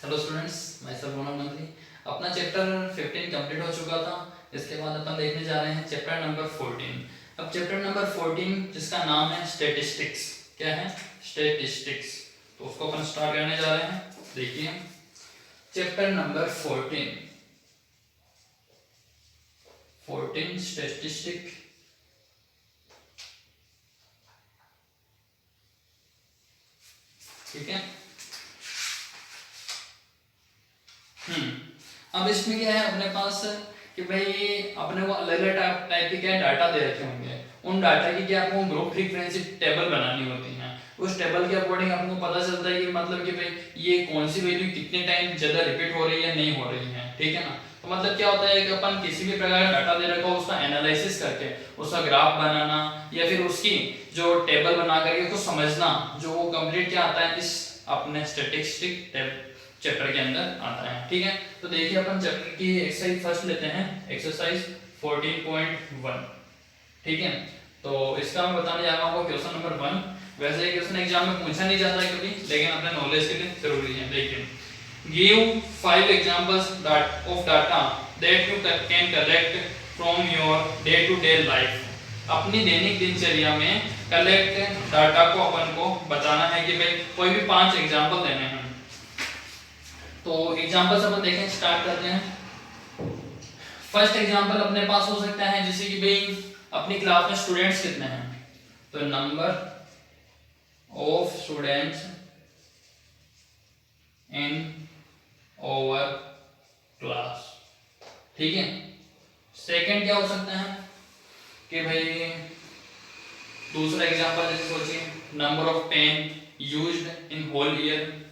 Hello students, मैं sir Ronak मंत्री। अपना चैप्टर 15 कंप्लीट हो चुका था। इसके बाद अपन देखने जा रहे हैं चैप्टर नंबर 14। अब चैप्टर नंबर 14 जिसका नाम है स्टैटिस्टिक्स। क्या है? स्टैटिस्टिक्स। तो उसको अपन स्टार्ट करने जा रहे हैं। देखिए चैप्टर नंबर 14 स्टैटिस्टिक। ठीक है। अब इसमें क्या है अपने पास कि भाई अपने को अलग अलग टाइप के क्या डाटा दे रखे होंगे। उन डाटा की क्या आपको ग्रुप फ्रीक्वेंसी टेबल बनानी होती है। उस टेबल के अकॉर्डिंग आपको पता चलता है कि मतलब कि भाई ये कौन सी वैल्यू कितने टाइम ज्यादा रिपीट हो रही है नहीं हो रही है। ठीक है ना। तो मतलब क्या होता है कि अपन किसी भी प्रकार का डाटा दे रखा हो उसका एनालिसिस करके उसका ग्राफ बनाना या फिर उसकी जो टेबल बना करके उसको समझना, जो वो कंप्लीट क्या आता है इस अपने स्टैटिस्टिक चैप्टर के अंदर आता है। ठीक है। तो देखिए अपन चैप्टर की एक्सरसाइज फर्स्ट लेते हैं, एक्सरसाइज 14.1। ठीक है। तो इसका मैं बताने जा रहा हूँ क्वेश्चन नंबर 1। वैसे ये क्वेश्चन एग्जाम में पूछा नहीं जाता है कभी, लेकिन अपने नॉलेज के लिए जरूरी है। देखिए, give 5 examples of data that you can collect from your day to day life. अपनी दैनिक दिनचर्या में कलेक्ट डाटा को अपन को बताना है कि भाई कोई भी 5 एग्जांपल देने हैं। तो एग्जांपल्स अपन देखें, स्टार्ट करते हैं। फर्स्ट एग्जांपल अपने पास हो सकता है जैसे कि भाई अपनी क्लास में स्टूडेंट्स कितने हैं। तो number of students in over class. ठीक है। सेकंड क्या हो सकता है कि भाई दूसरा एग्जांपल जैसे सोचिए, number of pen used in whole year.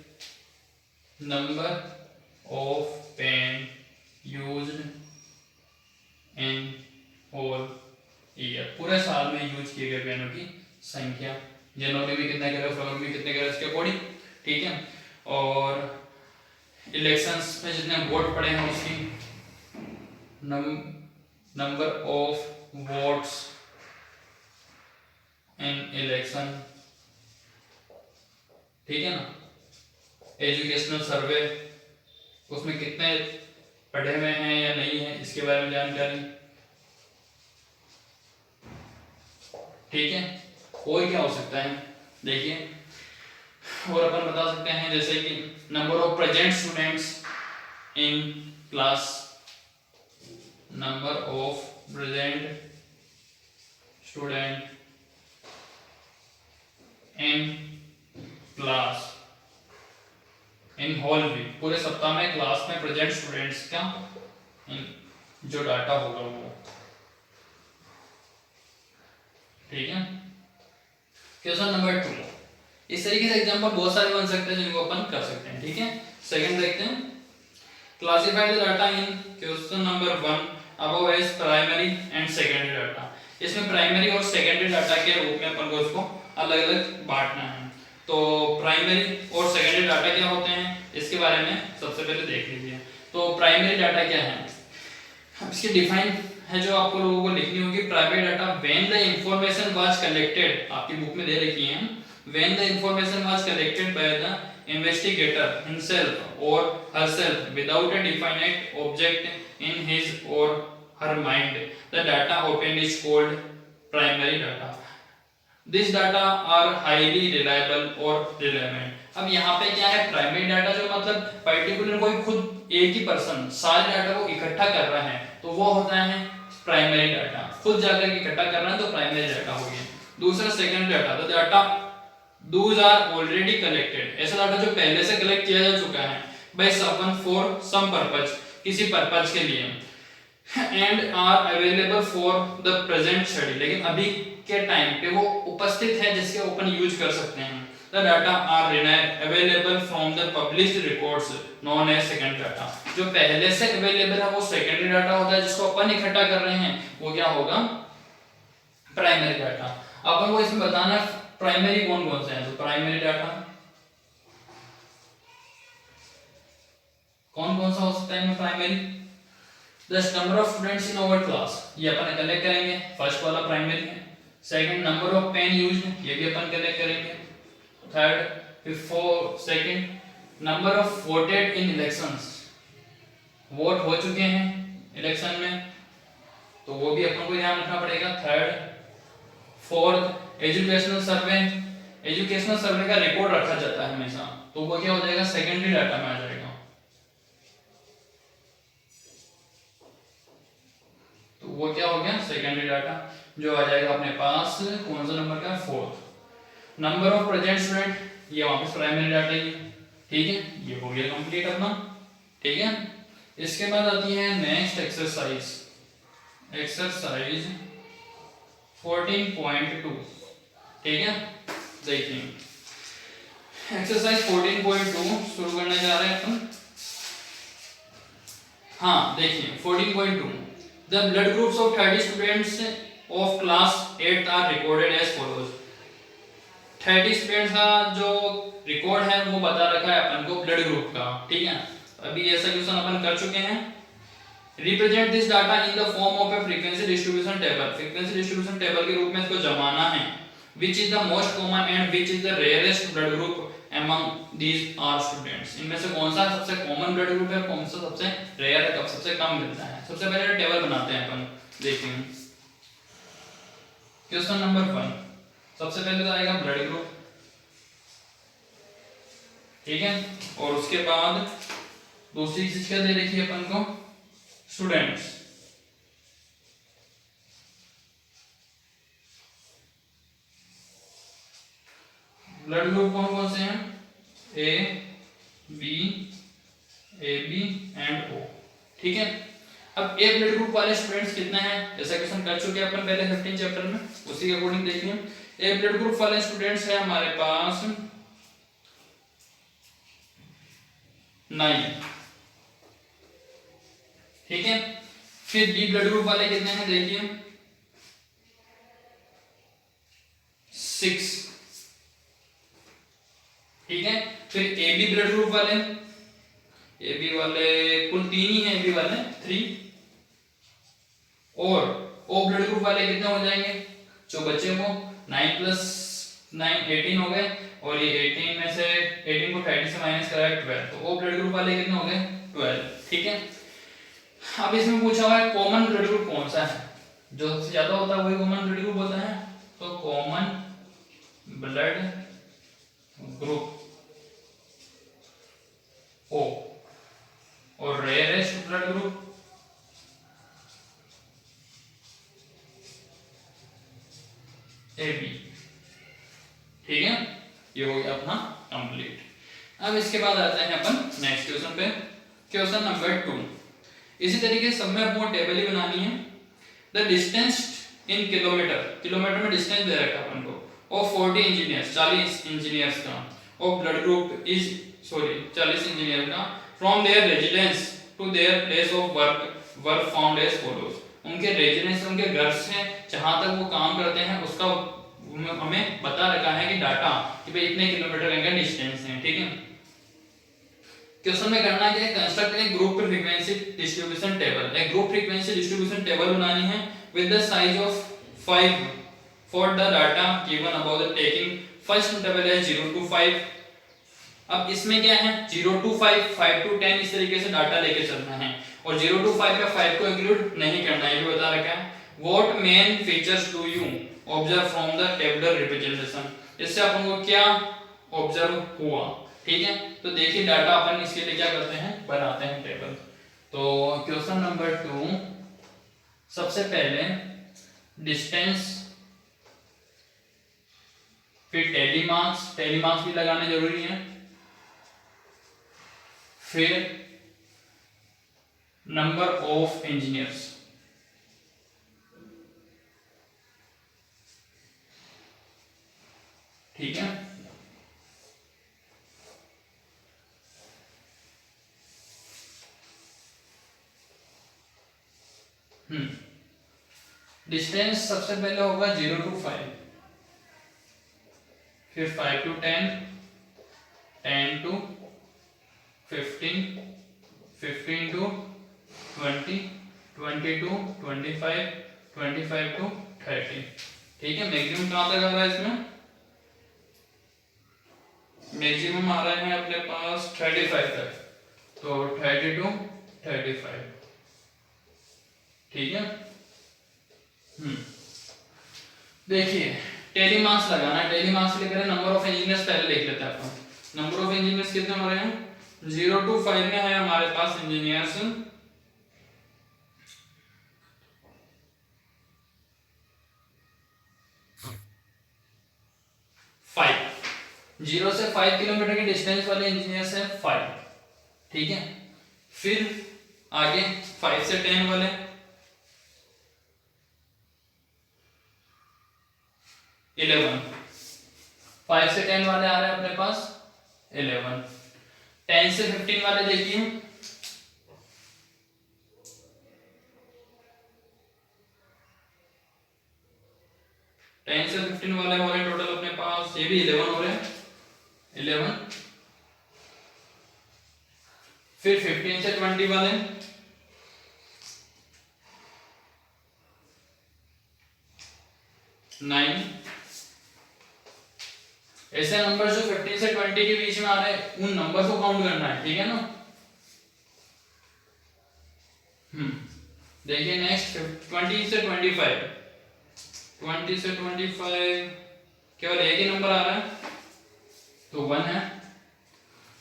Number of pen used in whole year, पूरे साल में यूज किए गए पेनों की संख्या। जनवरी में कितने करे, फरवरी में कितने करे, इसके अकॉर्डिंग। ठीक है। और इलेक्शंस में जितने वोट पड़े हैं उसकी number of votes in election. ठीक है ना। एजुकेशनल सर्वे, उसमें कितने पढ़े हुए हैं या नहीं है इसके बारे में जानकारी। ठीक है। और क्या हो सकता है देखिए, और अपन बता सकते हैं जैसे कि number of present students in class. Number of present student in class in whole week, पूरे सप्ताह में क्लास में प्रेजेंट स्टूडेंट्स का जो डाटा होगा वो। ठीक है। क्वेश्चन नंबर 2, इस तरीके से एग्जांपल बहुत सारे बन सकते हैं जिनको अपन कर सकते हैं। ठीक है। सेकंड देखते हैं, classify the data in question number 1 above as primary and secondary data. इसमें प्राइमरी और सेकेंडरी डाटा के रूप में अपन को इसको अलग अलग बांटना है। तो प्राइमरी और सेकेंडरी डाटा क्या होते हैं इसके बारे में सबसे पहले देख लीजिए। तो प्राइमरी डाटा क्या है, इसकी डिफाइन है जो आपको लोगों को लिखनी होगी। Primary data when the information was collected, आपकी बुक में दे रखी है, when the information was collected by the investigator himself or herself without a definite object in his or her mind, the data obtained is called primary data. These data are highly reliable or relevant. अब यहाँ पे क्या है, primary data जो मतलब particular कोई खुद एक ही पर्सन सारे डाटा को इकट्ठा कर रहा है तो वो होता है प्राइमरी डाटा। खुद जाकर इकट्ठा कर रहा है तो प्राइमरी डाटा हो गया। दूसरा secondary data, the data Those are already collected, ऐसा डाटा जो पहले से कलेक्ट किया जा चुका है by someone for some purpose, किसी पर्पज के लिए, and are available for the present study, लेकिन अभी के टाइम पे वो उपस्थित है जिसके ओपन यूज कर सकते हैं। The data are available from the published records known as secondary data, जो पहले से अवेलेबल है वो सेकेंडरी डाटा होता है, जिसको अपन इकट्ठा कर रहे हैं वो क्या होगा, प्राइमरी डाटा। अपन को इसमें बताना प्राइमरी कौन कौन से हैं। तो प्राइमरी डाटा कौन कौन सा हो सकता है primary, the number of students in our class, ये अपन कलेक्ट करेंगे, फर्स्ट वाला प्राइमरी है। Second, number of pen used, ये भी अपन कलेक्ट करेंगे। थर्ड, फिर four second number of voted in elections, vote हो चुके हैं इलेक्शन में, तो वो भी अपन को ध्यान रखना पड़ेगा। थर्ड, फोर्थ, एजुकेशनल सर्वे, एजुकेशनल सर्वे का रिकॉर्ड रखा जाता है हमेशा, तो वो क्या हो जाएगा, सेकेंडरी डाटा में आ जाएगा। तो वो क्या हो गया, सेकेंडरी डाटा, जो आ जाएगा अपने पास कौन सा नंबर का, fourth. Number of present student, ये वापस प्राइमरी डाटा ही है, ठीक है, ये हो गया कंप्लीट अपना, ठीक है। इसके बाद आती है नेक्स्ट एक्सरसाइज, एक्सरसाइज 14.2, ठीक है। देखिए एक्सरसाइज 14.2 शुरू करने जा रहे हैं अपन। हाँ देखिए 14.2, the blood groups of 30 students of class 8 are recorded as follows. 30 students का जो रिकॉर्ड है वो बता रखा है अपन को ब्लड ग्रुप का, ठीक है। अभी ऐसा क्वेश्चन अपन कर चुके हैं। Represent this data in the form of A frequency distribution table, frequency distribution table के रूप में इसको जमाना है। Which is the most common and which is the rarest blood group among these are students, इनमें से कौन सा सबसे कॉमन ब्लड ग्रुप है, कौन सा सबसे रेयर है, कब सबसे कम मिलता है। सबसे पहले टेबल बनाते हैं अपन, देखिए क्वेश्चन नंबर 1, सबसे पहले तो आएगा ब्लड ग्रुप, ठीक है, और उसके बाद दूसरी चीज क्या दे रखी है अपन को, स्टूडेंट्स। ब्लड ग्रुप कौन कौन से हैं, ए बी एंड ओ, ठीक है। अब ए ब्लड ग्रुप वाले स्टूडेंट्स कितने हैं, जैसा क्वेश्चन कर चुके हैं अपन पहले 15 चैप्टर में, उसी के अकॉर्डिंग देखिए। ए ब्लड ग्रुप वाले स्टूडेंट्स हैं हमारे पास 9, ठीक है। फिर बी ब्लड ग्रुप वाले कितने हैं, देखिए 6, ठीक है। फिर ए बी ब्लड ग्रुप वाले, ए बी वाले कुल 3 ही हैं, ए बी वाले 3, और ओ ब्लड ग्रुप वाले कितने हो जाएंगे, जो बच्चे वो 9 + 9 18 हो गए, और ये 18 में से 18 को 30 से माइनस करा 12, तो ओ ब्लड ग्रुप वाले कितने हो गए 12, ठीक है। अब इसमें पूछा हुआ है कॉमन ब्लड ग्रुप कौन सा है, जो सबसे ज्यादा होता है वही कॉमन ब्लड ग्रुप होता है, तो कॉमन ब्लड ग्रुप ओ, और rarest blood group A B, ठीक है। ये हो गया अपना कंप्लीट। अब इसके बाद आते हैं अपन नेक्स्ट क्वेश्चन पे, क्वेश्चन नंबर 2। इसी तरीके से सब में आपको टेबल ही बनानी है। The distance in kilometre, kilometre में डिस्टेंस दे रखा है अपन को, ऑफ 40 इंजीनियर्स, 40 इंजीनियर्स का, of blood group is 40 engineer का, from their residence to their place of work found as follows. उनके रेजिडेंस, उनके घर से जहां तक वो काम करते हैं उसका हमें बता रखा है कि डाटा कि भाई इतने किलोमीटर का डिस्टेंस है, ठीक है। क्वेश्चन में करना है कंस्ट्रक्ट ए ग्रुप फ्रीक्वेंसी डिस्ट्रीब्यूशन टेबल, एक ग्रुप फ्रीक्वेंसी डिस्ट्रीब्यूशन टेबल बनानी है with the size of 5 for the data given about the taking first table है 0 to 5। अब इसमें क्या है 0 to 5, 5 to 10 इस तरीके से डाटा लेके चलना है, और 0 to 5 पे 5 को इंक्लूड नहीं करना है, ये बता रखा है। What main features do you observe from the tabular representation, इससे अपन को क्या ऑब्जर्व हुआ, ठीक है। तो देखिए डाटा अपन इसके लिए क्या करते हैं, बनाते हैं टेबल। तो क्वेश्चन नंबर 2, सबसे पहले डिस्टेंस, फिर टेली मार्क्स भी लगाने जरूरी है, फिर नंबर ऑफ इंजीनियर्स, ठीक है। डिस्टेंस सबसे पहले होगा 0 to 5, फिर 5 to 10, 10 to 15, 15 to 20, 20 to 25, 25 to 30, ठीक है। मैक्सिमम कहां तक आ रहा है इसमें, मैक्सिमम आ रहे हैं अपने पास 35 तक, तो 32 35, ठीक है। देखिए टेली मास लगाना है, टेली मास के लिए करें नंबर ऑफ इंजीनियर्स पहले लिख लेते हैं अपन। नंबर ऑफ इंजीनियर्स कितने हो रहे हैं, 0 to 5 में है हमारे पास इंजीनियर्स 5, 0 से 5 किलोमीटर के डिस्टेंस वाले इंजीनियर्स हैं 5, ठीक है। फिर आगे 5 से 10 वाले, 11, 5 से 10 वाले आ रहे हैं अपने पास 11, 10 से 15 वाले देखिए, 10 से 15 वाले हो रहे हैं टोटल अपने पास, ये भी 11 हो रहे हैं 11। फिर 15 से 20 वाले 9। ऐसे नंबर जो 15 से 20 के बीच में आ रहे हैं उन नंबर को काउंट करना है, ठीक है ना। देखिए नेक्स्ट 20 से 25, 20 से 25 केवल एक ही नंबर आ रहा है तो 1 है।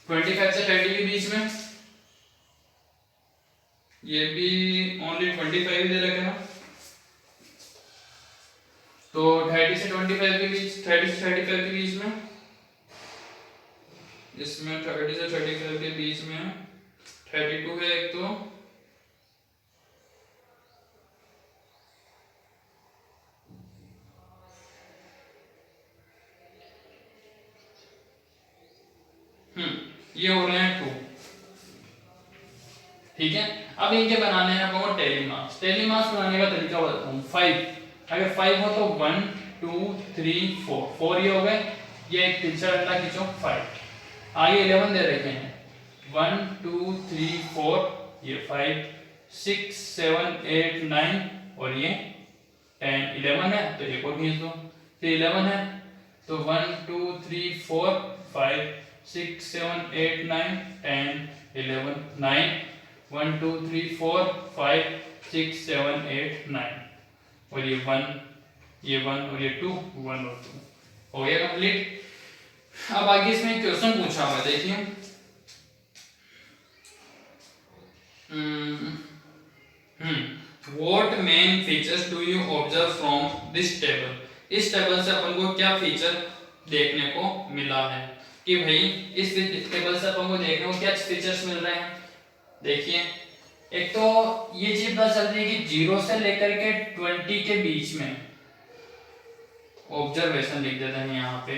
25 से 30 के बीच में ये भी ओनली 25 दे रखा है, तो 30 से 25 के बीच, 30 से 35 के बीच में, इसमें 30 से 35 के बीच में 32 है एक, तो ये हो रहे हैं 2, ठीक है। अब इनके बनाने हैं आपको टेली मास। टेली मास बनाने का तरीका बताता हूँ। 5, अगर 5 हो तो 1 2 3 4, 4 ये हो गए, ये एक तीसरा डंडा खींचो 5, आगे 11 दे रखे हैं 1 2 3 4, ये 5 6 7 8 9 और ये 10, 11 है तो एक और खींच दो, फिर 11 है तो 1 2 3 4 5 6 7 8 9 10 11 9, 1 2 3 4 5 6 7 8 9 और ये 1, ये 1 और ये 2, 1 और 2 हो गया कंप्लीट। अब आगे इसमें क्वेश्चन पूछा हुआ है, देखिए what main features do you observe from this table. इस टेबल से अपन को क्या फीचर देखने को मिला है कि भाई इस टेबल से अपन को देखने को क्या फीचर्स मिल रहे हैं। देखिए एक तो ये चीज पता चल रही है कि 0 से लेकर के 20 के बीच में, ऑब्जर्वेशन लिख देते हैं यहाँ पे,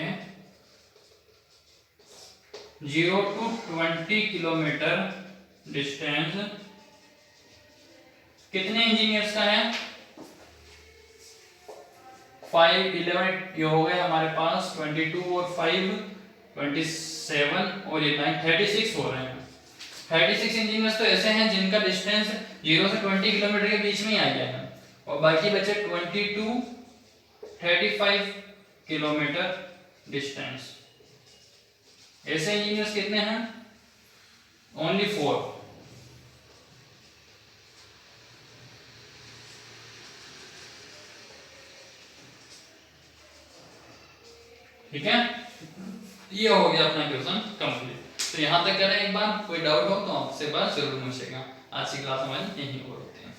0 to 20 किलोमीटर डिस्टेंस कितने इंजीनियर्स का है, 5 11 ये हो गए हमारे पास, 22 और 5 27 और ये 9 36 हो रहे हैं। 36 इंजीनियर्स तो ऐसे हैं जिनका डिस्टेंस 0 से 20 किलोमीटर के बीच में ही आ गया है, और बाकी बचे 22 35 किलोमीटर डिस्टेंस। ऐसे इंजीनियर्स कितने हैं, ओनली 4। ठीक है, ये हो गया अपना क्वेश्चन कंप्लीट। तो यहाँ तक करें, एक बार कोई डाउट हो तो आपसे बात जरूर पूछेगा। आज की क्लास हमारी यहीं पर होती है।